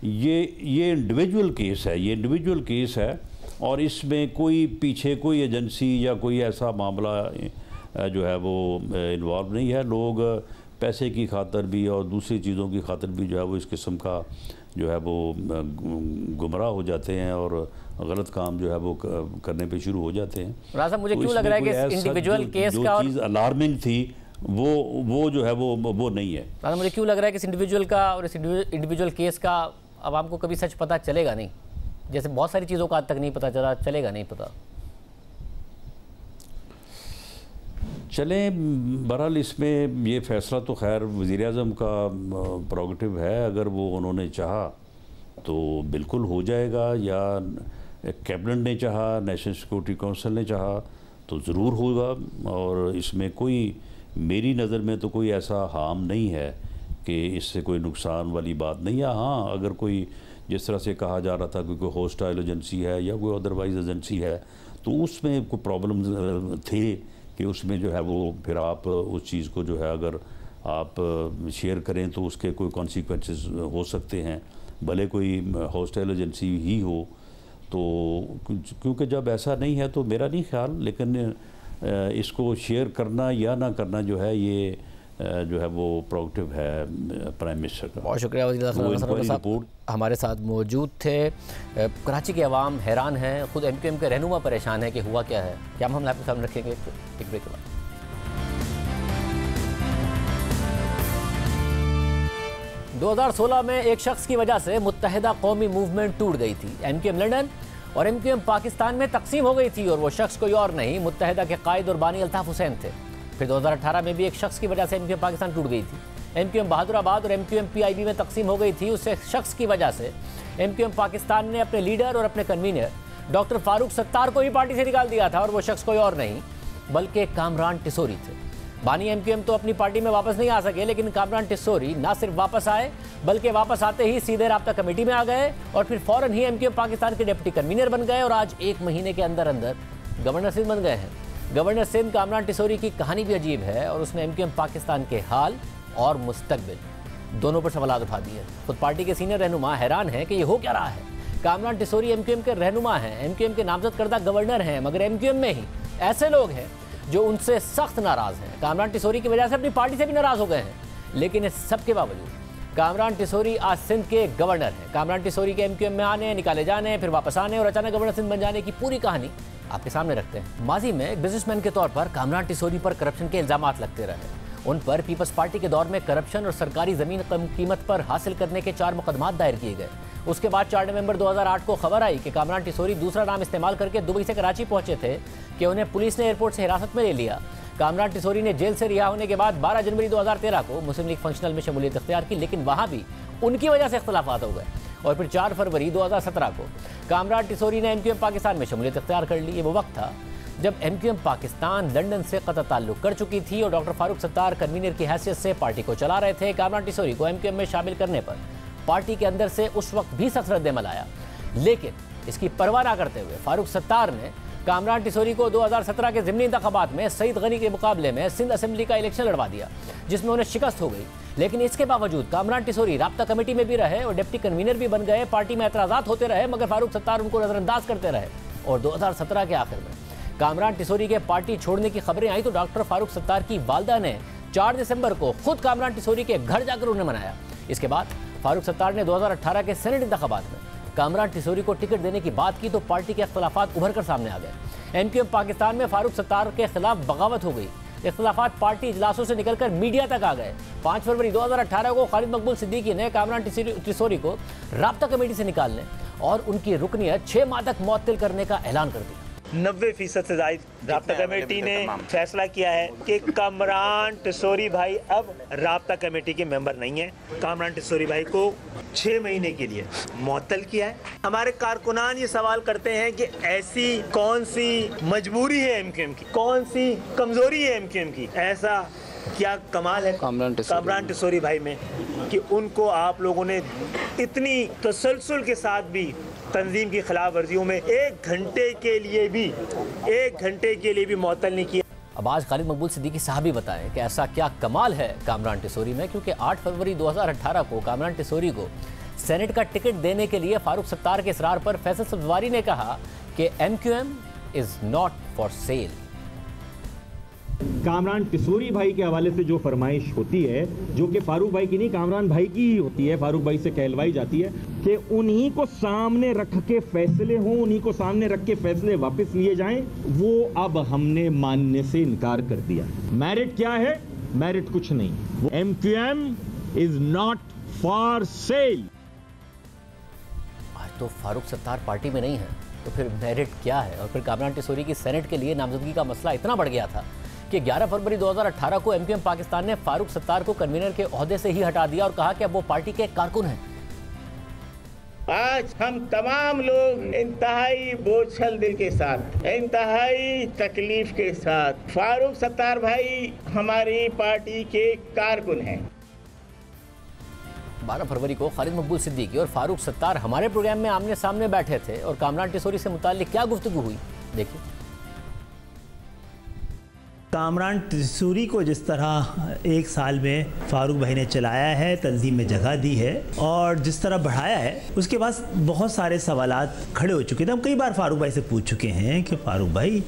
ये इंडिविजुअल केस है, ये इंडिविजुअल केस है और इसमें कोई पीछे कोई एजेंसी या कोई ऐसा मामला जो है वो इन्वॉल्व नहीं है। लोग पैसे की खातर भी और दूसरी चीज़ों की खातर भी जो है वो इस किस्म का जो है वो गुमराह हो जाते हैं और गलत काम जो है वो करने पे शुरू हो जाते हैं। राजा मुझे क्यों लग रहा है कि इंडिविजुअल केस का चीज़ अलार्मिंग थी वो जो है वो नहीं है। राजा मुझे क्यों लग रहा है कि इस इंडिविजुअल का और इस इंडिविजुअल केस का अब आपको कभी सच पता चलेगा नहीं, जैसे बहुत सारी चीज़ों का आज तक नहीं पता चला, चलेगा नहीं पता। चले बहरहाल इसमें ये फ़ैसला तो खैर वज़ीर-ए-आज़म का प्रोगेटिव है, अगर वो उन्होंने चाहा तो बिल्कुल हो जाएगा, या कैबिनेट ने चाहा, नेशनल सिक्योरिटी काउंसिल ने चाहा तो ज़रूर होगा। और इसमें कोई मेरी नज़र में तो कोई ऐसा हार्म नहीं है कि इससे कोई नुकसान वाली बात नहीं है। हाँ, अगर कोई जिस तरह से कहा जा रहा था कि कोई होस्टाइल एजेंसी है या कोई अदरवाइज एजेंसी है तो उसमें कोई प्रॉब्लम थे कि उसमें जो है वो फिर आप उस चीज़ को जो है अगर आप शेयर करें तो उसके कोई कॉन्सिक्वेंसेस हो सकते हैं, भले कोई हॉस्टाइल एजेंसी ही हो। तो क्योंकि जब ऐसा नहीं है तो मेरा नहीं ख्याल, लेकिन इसको शेयर करना या ना करना जो है ये जो है वो प्रोगेटिव है प्राइम मिनिस्टर का। बहुत शुक्रिया वज़ीर साहब हमारे साथ मौजूद थे। कराची के अवाम हैरान हैं, खुद MQM के रहनुमा परेशान है कि हुआ क्या है। क्या हम आपके सामने रखेंगे एक ब्रेक के बाद। 2016 में एक शख्स की वजह से मुत्तहिदा कौमी मूवमेंट टूट गई थी। MQM लंदन और MQM पाकिस्तान में तकसीम हो गई थी और वो शख्स कोई और नहीं, मुत्तहिदा के कायद और बानी अल्ताफ हुसैन थे। फिर 2018 में भी एक शख्स की वजह से MQM पाकिस्तान टूट गई थी। MQM बहादुराबाद और MQM PIB में तकसीम हो गई थी। उस शख्स की वजह से MQM पाकिस्तान ने अपने लीडर और अपने कन्वीनर डॉक्टर फारूक सत्तार को ही पार्टी से निकाल दिया था और वो शख्स कोई और नहीं बल्कि कामरान टिसोरी थे। बानी MQM तो अपनी पार्टी में वापस नहीं आ सके, लेकिन कामरान टिसोरी ना सिर्फ वापस आए बल्कि वापस आते ही सीधे राब्ता कमेटी में आ गए और फिर फौरन ही MQM पाकिस्तान के डिप्टी कन्वीनर बन गए और आज एक महीने के अंदर अंदर गवर्नर सिंध बन गए हैं। गवर्नर सिंध कामरान टिसोरी की कहानी भी अजीब है और उसने MQM पाकिस्तान के हाल और मुस्तकबिल दोनों पर सवाल उठा दिए। खुद पार्टी के सीनियर रहनुमा हैरान हैं कि ये हो क्या रहा है। कामरान टिसोरी MQM के रहनुमा हैं, MQM के नामजद करदा गवर्नर हैं, मगर MQM में ही ऐसे लोग हैं जो उनसे सख्त नाराज़ हैं। कामरान टिसोरी की वजह से अपनी पार्टी से भी नाराज़ हो गए हैं, लेकिन इस सब के बावजूद कामरान टिसोरी आज सिंध के गवर्नर हैं। कामरान टिसोरी के MQM में आने, निकाले जाने, फिर वापस आने और अचानक गवर्नर सिंध बन जाने की पूरी कहानी आपके सामने रखते हैं। माजी में एक बिजनेसमैन के तौर पर कामरान टिसोरी पर करप्शन के इल्जामात लगते रहे। उन पर पीपल्स पार्टी के दौर में करप्शन और सरकारी ज़मीन कम कीमत पर हासिल करने के 4 मुकदमात दायर किए गए। उसके बाद 4 नवंबर 2008 को खबर आई कि कामरान टिसोरी दूसरा नाम इस्तेमाल करके दुबई से कराची पहुंचे थे कि उन्हें पुलिस ने एयरपोर्ट से हिरासत में ले लिया। कामरान टिसोरी ने जेल से रिहा होने के बाद 12 जनवरी 2013 को मुस्लिम लीग फंक्शनल में शमूलियत इख्तियार की, लेकिन वहाँ भी उनकी वजह से इख्तलाफात हो गए और फिर 4 फरवरी 2017 को कामरान टिसोरी ने एमक्यूएम पाकिस्तान में शमूलियत इख्तियार कर ली। ये वो वक्त था जब एमक्यूएम पाकिस्तान लंदन से कतई ताल्लुक कर चुकी थी और डॉक्टर फारूक सत्तार कन्वीनर की हैसियत से पार्टी को चला रहे थे। कामरान टिसोरी को एमक्यूएम में शामिल करने पर पार्टी के अंदर से उस वक्त भी सख्त रद्द-ए-अमल आया, लेकिन इसकी परवाह न करते हुए फारूक सत्तार ने कामरान टिसोरी को 2017 के ज़िमनी इंतखाबात में सईद गनी के मुकाबले में सिंध असेंबली का इलेक्शन लड़वा दिया, जिसमें उन्हें शिकस्त हो गई। लेकिन इसके बावजूद कामरान टिसोरी राब्ता कमेटी में भी रहे और डिप्टी कन्वीनर भी बन गए। पार्टी में एतराज़ात होते रहे मगर फारूक सत्तार उनको नज़रअंदाज करते रहे और 2017 के आखिर में कामरान टिसोरी के पार्टी छोड़ने की खबरें आई तो डॉक्टर फारूक सत्तार की वालदा ने 4 दिसंबर को खुद कामरान टिसोरी के घर जाकर उन्हें मनाया। इसके बाद फारूक सत्तार ने 2018 के सेनेट इंतखाबात में कामरान टिसोरी को टिकट देने की बात की तो पार्टी के इख्तिलाफात उभर कर सामने आ गए। एमक्यूएम पाकिस्तान में फारूक सत्तार के खिलाफ बगावत हो गई। इख्तिलाफात पार्टी इजलासों से निकलकर मीडिया तक आ गए। 5 फरवरी 2018 को खालिद मकबूल सिद्दीकी ने कामरान टिसोरी को राब्ता कमेटी से निकालने और उनकी रुकनियत 6 माह तक मुअत्तल करने का ऐलान कर दिया। 90% से ज़ायद राब्ता कमेटी ने फैसला किया है कि कामरान टिसोरी भाई अब राब्ता कमेटी के मेंबर नहीं है। कामरान टिसोरी भाई को 6 महीने के लिए मुअत्तल किया है। हमारे कारकुनान ये सवाल करते हैं कि ऐसी कौन सी मजबूरी है एमक्यूएम की, कौन सी कमजोरी है एमक्यूएम की, ऐसा क्या कमाल है कामरान टिसोरी भाई में कि उनको आप लोगों ने इतनी तसलसल के साथ भी तंजीम की खिलाफ वर्जियों में 1 घंटे के लिए भी मुअत्तल नहीं किया। अब आज खालिद मकबूल सिद्दीकी साहब ही बताएं कि ऐसा क्या कमाल है कामरान टिसोरी में, क्योंकि 8 फरवरी 2018 को कामरान टिसोरी को सेनेट का टिकट देने के लिए फारूक सत्तार के इसरार पर फैसल सब्जवारी ने कहा कि MQM is not for sale. Kamran Tessori भाई के हवाले से जो फरमाइश होती है, जो कि फारूक भाई की नहीं कामरान भाई की ही होती है, फारूक भाई से कहलवाई जाती है कि उन्हीं को सामने रख के फैसले हों, उन्हीं को सामने रख के फैसले वापस लिए जाएं, वो अब हमने मानने से इनकार कर दिया। मेरिट क्या है? मेरिट कुछ नहीं। MQM is not for sale. आज तो फारूक सत्तार पार्टी में नहीं है तो फिर मेरिट क्या है? और फिर कामरान टिसोरी की सेनेट के लिए नामजदगी का मसला इतना बढ़ गया था कि 11 फरवरी 2018 को एमक्यूएम पाकिस्तान ने फारूक सत्तार को कन्वीनर के ओहदे से ही हटा दिया और कहा कि अब वो पार्टी के कारकुन हैं। आज हम तमाम लोग इंतहाई बोझल दिल के साथ, इंतहाई तकलीफ के साथ, फारूक सत्तार भाई हमारी पार्टी के कारकुन हैं। 12 फरवरी को खालिद मकबूल सिद्दीकी और फारूक सत्तार हमारे प्रोग्राम में आमने सामने बैठे थे और कामरान टिसोरी से मुताल्लिक क्या गुफ्तगू हुई, देखिए। कामरान टिसोरी को जिस तरह 1 साल में फारूक भाई ने चलाया है, तंजीम में जगह दी है और जिस तरह बढ़ाया है, उसके बाद बहुत सारे सवालात खड़े हो चुके थे। हम कई बार फारूक भाई से पूछ चुके हैं कि फारूक भाई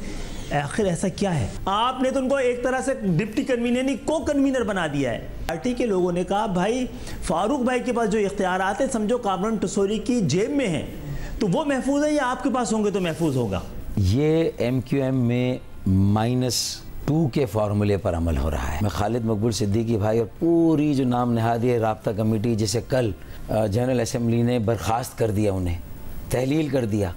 आखिर ऐसा क्या है? आपने तो उनको एक तरह से डिप्टी कन्वीनर नहीं को कन्वीनर बना दिया है। पार्टी के लोगों ने कहा भाई फारूक भाई के पास जो इख्तियारात है समझो कामरान टिसोरी की जेब में है, तो वो महफूज है या आपके पास होंगे तो महफूज होगा। ये एमक्यूएम में -2 के फार्मूले पर अमल हो रहा है। मैं खालिद मकबूल सिद्दीकी भाई और पूरी जो नाम नहादी है राब्ता कमेटी, जिसे कल जनरल असेंबली ने बर्खास्त कर दिया, उन्हें तहलील कर दिया,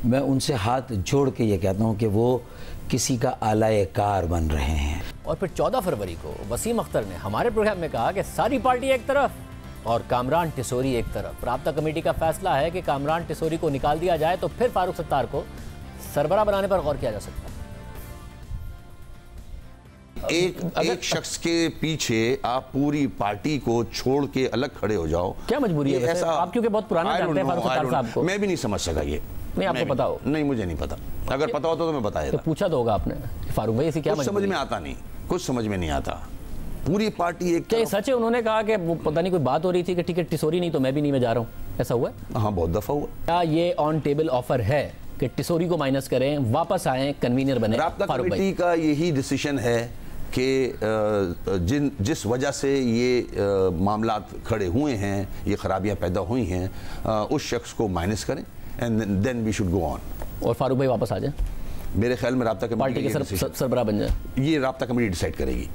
मैं उनसे हाथ जोड़ के ये कहता हूँ कि वो किसी का आलाए कार बन रहे हैं। और फिर 14 फरवरी को वसीम अख्तर ने हमारे प्रोग्राम में कहा कि सारी पार्टी एक तरफ और कामरान टिसोरी एक तरफ। राब्ता कमेटी का फैसला है कि कामरान टिसोरी को निकाल दिया जाए तो फिर फारूक सत्तार को सरबराह बनाने पर गौर किया जा सकता है। एक शख्स के पीछे आप पूरी पार्टी को छोड़ के अलग खड़े हो जाओ, क्या मजबूरी है? ऐसा आप क्योंकि बहुत पुराना जानते हैं फारूक सत्तार साहब को। मैं भी नहीं समझ सका ये। नहीं, आपको पता हो? नहीं, मुझे नहीं पता। अगर पता होता तो मैं बता देता। तो पूछा तो होगा आपने फारूक भाई, ऐसी क्या समझ में आता नहीं, कुछ समझ में नहीं आता। पूरी पार्टी एक क्या सच है? उन्होंने कहा कि वो पता नहीं कोई बात हो रही थी कि टिकट टिसोरी नहीं तो मैं भी नहीं, मैं जा रहा हूँ, ऐसा हुआ? हाँ, बहुत दफा हुआ। क्या ये ऑन टेबल ऑफर है कि टिसोरी को माइनस करें, वापस आए, कन्वीनर बने? राब्ता कमेटी का यही डिसीजन है कि जिस वजह से ये मामलात खड़े हुए हैं, ये खराबियां पैदा हुई हैं, उस शख्स को माइनस करें and then we should go on. और फारूक भाई वापस आ जाए। मेरे ख्याल में राब्ता कमेटी पार्टी के सरबराह बन जाए, ये राब्ता कमेटी डिसाइड करेगी।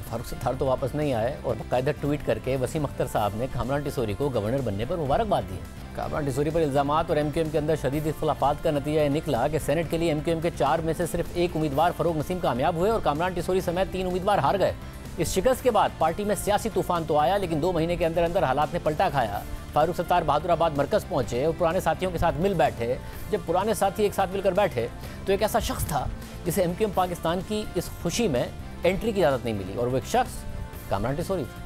फारूक सत्तार तो वापस नहीं आए और बाकायदा ट्वीट करके वसीम अख्तर साहब ने कामरान टिसोरी को गवर्नर बनने पर मुबारकबाद दी। कामरान टिसोरी पर इल्जामात और एमक्यूएम के अंदर शदीद इख्तिलाफात का नतीजा ये निकला कि सेनेट के लिए एमक्यूएम के 4 में से सिर्फ 1 उम्मीदवार फरोग नसीम कामयाब हुए और कामरान टिसोरी समेत 3 उम्मीदवार हार गए। इस शिकस्त के बाद पार्टी में सियासी तूफान तो आया, लेकिन 2 महीने के अंदर अंदर हालात ने पलटा खाया फारूक सत्तार बहादुराबाद मरकज़ पहुंचे और पुराने साथियों के साथ मिल बैठे। जब पुराने साथी एक साथ मिलकर बैठे तो एक ऐसा शख्स था जिसे MQM पाकिस्तान की इस खुशी में एंट्री की इजाज़त नहीं मिली, और वो एक शख्स कामरान टिसोरी था।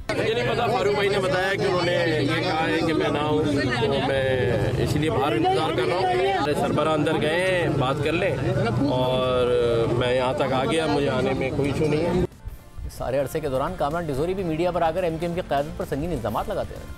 मुझे नहीं पता, फारूक भाई ने बताया कि उन्होंने ये कहा है कि मैं ना हूँ, तो मैं इसलिए बाहर इंतज़ार कर रहा हूँ। सरबराह अंदर गए बात कर लें, और मैं यहाँ तक आ गया, मुझे आने में कोई इशू नहीं है। सारे अरसे के दौरान कामरान टिसोरी भी मीडिया पर आकर MQM की क़यादत पर संगीन इल्ज़ामात लगाते रहे।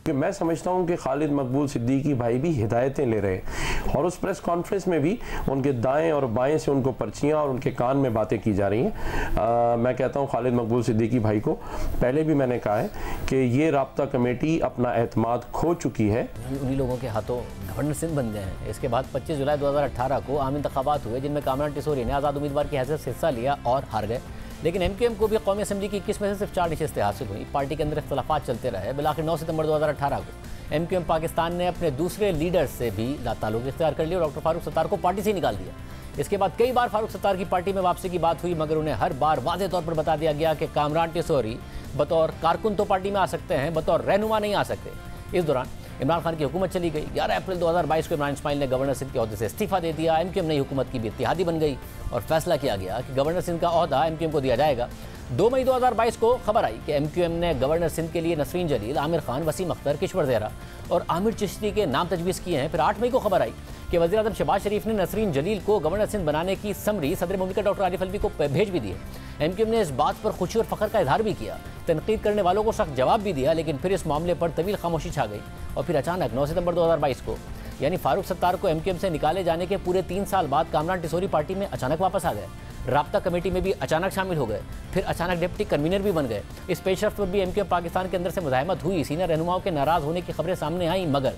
कि मैं समझता हूं कि खालिद मकबूल सिद्दीकी भाई भी हिदायतें ले रहे हैं, और उस प्रेस कॉन्फ्रेंस में भी उनके दाएं और बाएं से उनको पर्चियां और उनके कान में बातें की जा रही हैं। मैं कहता हूं खालिद मकबूल सिद्दीकी भाई को पहले भी मैंने कहा है कि ये राब्ता कमेटी अपना एतमाद खो चुकी है। उन्हीं लोगों के हाथों गवर्नर सिंध बन गए हैं। इसके बाद 25 जुलाई 2018 को आम इंतखाबात हुए, जिनमें कामरान टिसोरी ने आज़ाद उम्मीदवार की हैसियत से हिस्सा लिया और हार गए। लेकिन MQM को भी कौमी असेंबली की 21 में से सिर्फ 4 नशिस्तें हासिल हुई। पार्टी के अंदर इख्तलाफात चलते रहे। बिलाखिर 9 सितंबर 2018 को MQM पाकिस्तान ने अपने दूसरे लीडर से भी ताल्लुक़ इख्तियार कर लिया और डॉक्टर फारूक सत्तार को पार्टी से निकाल दिया। इसके बाद कई बार फारूक सत्तार की पार्टी में वापसी की बात हुई, मगर उन्हें हर बार वाज़ेह तौर पर बता दिया गया कि कामरान टिसोरी बतौर कारकुन तो पार्टी में आ सकते हैं, बतौर रहनुमा नहीं आ सकते। इस दौरान इमरान खान की हुकूमत चली गई। 11 अप्रैल 2022 को इमरान इस्माइल ने गवर्नर सिंध के ओहदे से इस्तीफा दे दिया। MQM नई हुकूमत की भी इत्तेहादी बन गई और फैसला किया गया कि गवर्नर सिंध का ओहदा MQM को दिया जाएगा। 2 मई 2022 को खबर आई कि MQM ने गवर्नर सिंध के लिए नसरीन जलील, आमिर खान, वसीम अख्तर, किश्वर ज़ेहरा और आमिर चिश्ती के नाम तजवीज़ किए हैं। फिर 8 मई को खबर आई कि वज़ीर आज़म शहबाज शरीफ ने नसरीन जलील को गवर्नर सिंध बनाने की समरी सदर मुमलिकत डॉक्टर आरिफ अलवी को भेज भी दी है। MQM ने इस बात पर खुशी और फ़ख्र का इजहार भी किया, तनकीद करने वालों को सख्त जवाब भी दिया, लेकिन फिर इस मामले पर तवील खामोशी छा गई। और फिर अचानक 9 सितंबर 2022 को, यानी फारूक सत्तार को MQM से निकाले जाने के पूरे 3 साल बाद, कामरान टिसोरी पार्टी में अचानक वापस आ गए। राब्ता कमेटी में भी अचानक शामिल हो गए, फिर अचानक डिप्टी कन्वीनर भी बन गए। इस पेशरफ्त पर भी MQM पाकिस्तान के अंदर से मुज़ाहमत हुई, सीनियर रहनुमाओं के नाराज़ होने की खबरें सामने आई, मगर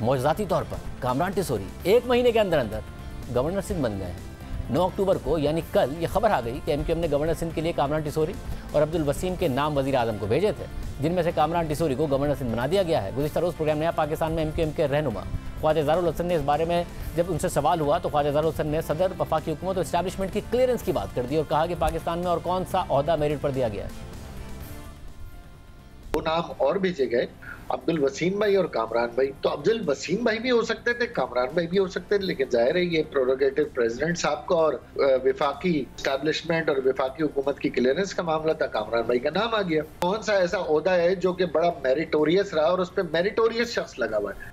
मौजज़ाती तौर पर कामरान टिसोरी 1 महीने के अंदर अंदर गवर्नर सिंध बन गए। 9 अक्टूबर को, यानी कल, ये खबर आ गई कि MQM ने गवर्नर सिंध के लिए कामरान टिसोरी और अब्दुल वसीम के नाम वज़ीर आज़म को भेजे थे, जिनमें से कामरान टिसोरी को गवर्नर सिंध बना दिया गया है। गुज़िश्ता रोज़ प्रोग्राम नया पाकिस्तान में MQM के रहनुमा ख्वाजा ज़ारुल हसन ने इस बारे में जब उनसे सवाल हुआ तो ख्वाजा ज़ारुल हसन ने सदर, वफाकी हुकूमत और इस्टेब्लिशमेंट की क्लियरेंस की बात कर दी और कहा कि पाकिस्तान में और कौन सा ओहदा मेरिट पर दिया गया है। वो नाम और भेजे गए, अब्दुल वसीम भाई और कामरान भाई। तो अब्दुल वसीम भाई भी हो सकते थे, कामरान भाई भी हो सकते थे, लेकिन जाहिर है ये प्रोरोगेटिव प्रेसिडेंट साहब का और विफाकी एस्टैब्लिशमेंट और विफाकी हुकूमत की क्लियरेंस का मामला था, कामरान भाई का नाम आ गया। कौन सा ऐसा ओहदा है जो कि बड़ा मेरिटोरियस रहा और उस पर मेरिटोरियस शख्स लगा हुआ है?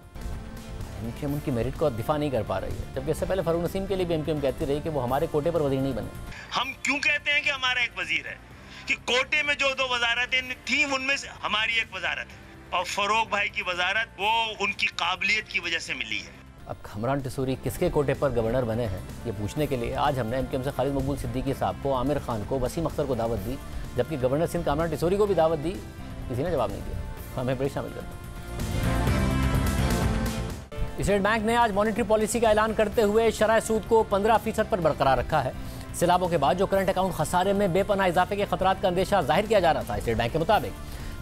MQM उनकी मेरिट को दिफा नहीं कर पा रही है, जबकि इससे पहले फारूक नसीम के लिए भी MQM कहती रही कि वो हमारे कोटे पर वजीर नहीं बने। हम क्यों कहते हैं कि हमारा एक वजीर है, कि कोटे में जो 2 वजारतें थी उनमें से हमारी एक वजारत है, और फरूक भाई की वजारत वो उनकी काबिलियत की वजह से मिली है। अब कामरान टिसोरी किसके कोटे पर गवर्नर बने हैं, ये पूछने के लिए आज हमने MQM से खालिद मकबूल सिद्दीकी साहब को, आमिर खान को, वसीम अख्तर को दावत दी, जबकि गवर्नर सिंध कामरान टिसोरी को भी दावत दी, किसी ने जवाब नहीं दिया। हमें बड़ी शामिल करते। स्टेट बैंक ने आज मॉनेटरी पॉलिसी का ऐलान करते हुए शरह सूद को 15% पर बरकरार रखा है। सैलाबों के बाद जो करंट अकाउंट खसारे में बेपनाह इजाफे के खतरात का अंदेशा जाहिर किया जा रहा था, स्टेट बैंक के मुताबिक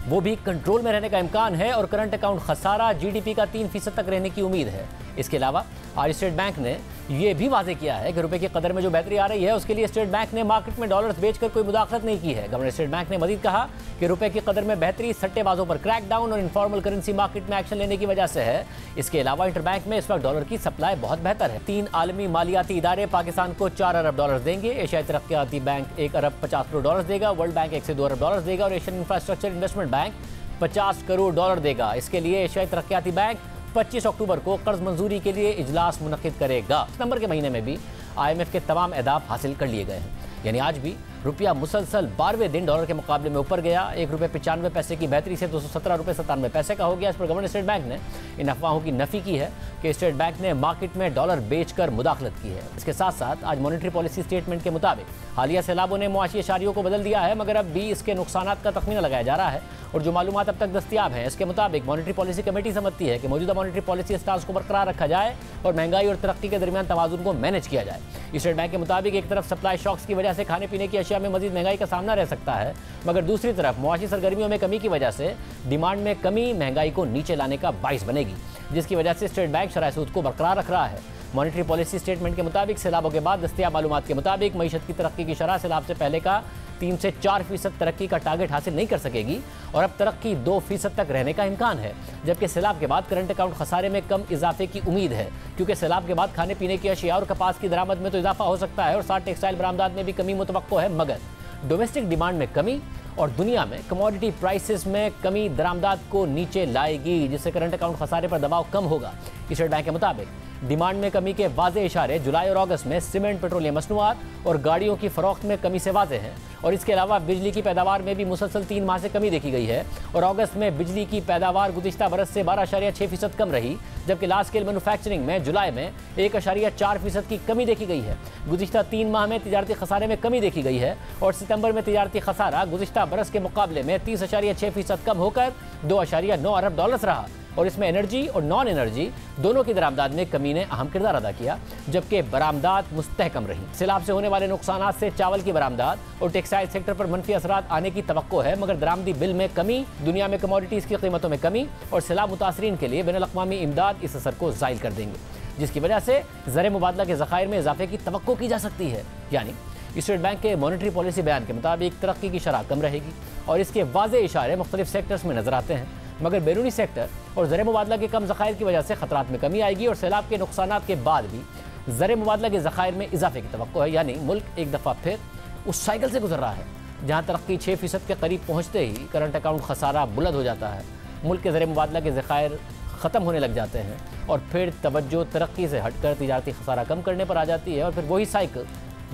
वो भी कंट्रोल में रहने का इम्कान है और करंट अकाउंट खसारा GDP का 3% तक रहने की उम्मीद है। इसके अलावा आज स्टेट बैंक ने यह भी वाजे किया है कि रुपए की कदर में जो बेहतरी आ रही है उसके लिए स्टेट बैंक ने मार्केट में डॉलर्स बेचकर कोई मुदाखलत नहीं की है। गवर्नर स्टेट बैंक ने मजीद कहा कि रुपए की कदर में बेहतरी सट्टेबाजों पर क्रैकडाउन और इनफॉर्मल करेंसी मार्केट में एक्शन लेने की वजह से है। इसके अलावा इंटरबैंक में इस वक्त डॉलर की सप्लाई बहुत बेहतर है। 3 आलमी मालियाती इदारे पाकिस्तान को 4 अरब डॉलर देंगे। एशियाई तरक्याती बैंक 1 अरब 50 करोड़ डॉलर देगा, वर्ल्ड बैंक 1 से 2 अरब डॉलर देगा और Asian infrastructure investment bank 50 crore dollar देगा। इसके लिए एशियाई तरक्याती बैंक 25 अक्टूबर को कर्ज मंजूरी के लिए इजलास मुनक्किद करेगा। सितंबर के महीने में भी IMF के तमाम अहदाफ हासिल कर लिए गए हैं, यानी आज भी रुपया मुसलसल 12वें दिन डॉलर के मुकाबले में ऊपर गया। 1 रुपये 95 पैसे की बेहतरी से 217 रुपये 97 पैसे का हो गया। इस पर गवर्नर स्टेट बैंक ने इन अफवाहों की नफी की है कि स्टेट बैंक ने मार्केट में डॉलर बेचकर मुदाखलत की है। इसके साथ साथ आज मॉनेटरी पॉलिसी स्टेटमेंट के मुताबिक हालिया सैलाबों ने मुआशी इशारियों को बदल दिया है, मगर अब भी इसके नुकसानात का तखमीना लगाया जा रहा है और जो मालूमात अब तक दस्तियाब हैं इसके मुताबिक मॉनेटरी पॉलिसी कमेटी समझती है कि मौजूदा मॉनेटरी पॉलिसी स्टांस को बरकरार रखा जाए और महंगाई और तरक्की के दरमियान तवाज़ुन को मैनेज किया जाए। स्टेट बैंक के मुताबिक एक तरफ सप्लाई शॉक्स की वजह से खाने पीने की अशिया में मजीद महंगाई का सामना रह सकता है, मगर दूसरी तरफ मुआशी सरगर्मियों में कमी की वजह से डिमांड में कमी महंगाई को नीचे लाने का बाइस बनेगी, जिसकी वजह से स्टेट बैंक शरह सूद को बरकरार रख रहा है। मॉनेटरी पॉलिसी स्टेटमेंट के मुताबिक सैलाबों के बाद दस्तियाब मालूमात के मुताबिक मईशत की तरक्की की शरह सैलाब से पहले का 3 से 4% तरक्की का टारगेट हासिल नहीं कर सकेगी और अब तरक्की 2% तक रहने का इम्कान है, जबकि सैलाब के बाद करंट अकाउंट खसारे में कम इजाफे की उम्मीद है, क्योंकि सैलाब के बाद खाने पीने की अशिया और कपास की दरामद में तो इजाफा हो सकता है और साथ टेक्सटाइल बरामदात में भी कमी मुतवक्को है, मगर डोमेस्टिक डिमांड में कमी और दुनिया में कमोडिटी प्राइसेस में कमी दरामदात को नीचे लाएगी, जिससे करंट अकाउंट खसारे पर दबाव कम होगा। स्टेट बैंक के मुताबिक डिमांड में कमी के वाज़े इशारे जुलाई और अगस्त में सीमेंट, पेट्रोलियम मसनूआत और गाड़ियों की फरोख्त में कमी से वाज़े हैं और इसके अलावा बिजली की पैदावार में भी मुसलसल 3 माह से कमी देखी गई है और अगस्त में बिजली की पैदावार गुज़िश्ता बरस से 12.6% कम रही, जबकि लार्ज स्केल मैन्युफैक्चरिंग में जुलाई में 1.4% की कमी देखी गई है। गुज़िश्ता 3 माह में तिजारती खसारे में कमी देखी गई है और सितंबर में तिजारती खसारा गुज़िश्ता बरस के मुकाबले में 30.6% कम होकर $2.9 अरब रहा और इसमें एनर्जी और नॉन एनर्जी दोनों की दरामदात में कमी ने अहम किरदार अदा किया, जबकि बरामदात मुस्तहकम रही। सैलाब से होने वाले नुकसानात से चावल की बरामदात और टेक्सटाइल सेक्टर पर मनफी असरात आने की तवक्को है, मगर दरामदी बिल में कमी, दुनिया में कमोडिटीज़ की कीमतों में कमी और सैलाब मुतासरीन के लिए बैनुल अक़वामी इमदाद इस असर को ज़ाइल कर देंगे, जिसकी वजह से ज़र मुबादला के ज़खायर में इजाफे की तवक्को की जा सकती है। यानी स्टेट बैंक के मॉनेटरी पॉलिसी बयान के मुताबिक तरक्की की शरह कम रहेगी और इसके वाज़े इशारे मुख्तलिफ सेक्टर्स में नजर आते हैं, मगर बैरूनी सेक्टर और ज़र मुबादला के कम ज़खायर की वजह से खतरात में कमी आएगी और सैलाब के नुकसानात के बाद भी ज़र मुबादला के ज़खायर में इजाफे की तवक्को है। यानी मुल्क एक दफ़ा फिर उस साइकिल से गुजर रहा है जहाँ तरक्की 6% के करीब पहुँचते ही करंट अकाउंट खसारा बुलंद हो जाता है, मुल्क के ज़र मुबादला के ज़खायर ख़त्म होने लग जाते हैं और फिर तवज्जो तरक्की से हटकर तिजारती खसारा कम करने पर आ जाती है और फिर वही साइकिल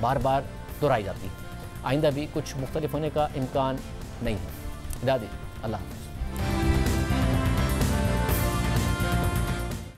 बार बार दोहराई जाती है। आइंदा भी कुछ मुख्तलिफ होने का इम्कान नहीं है। दादी अल्लाह हाफ़िज़।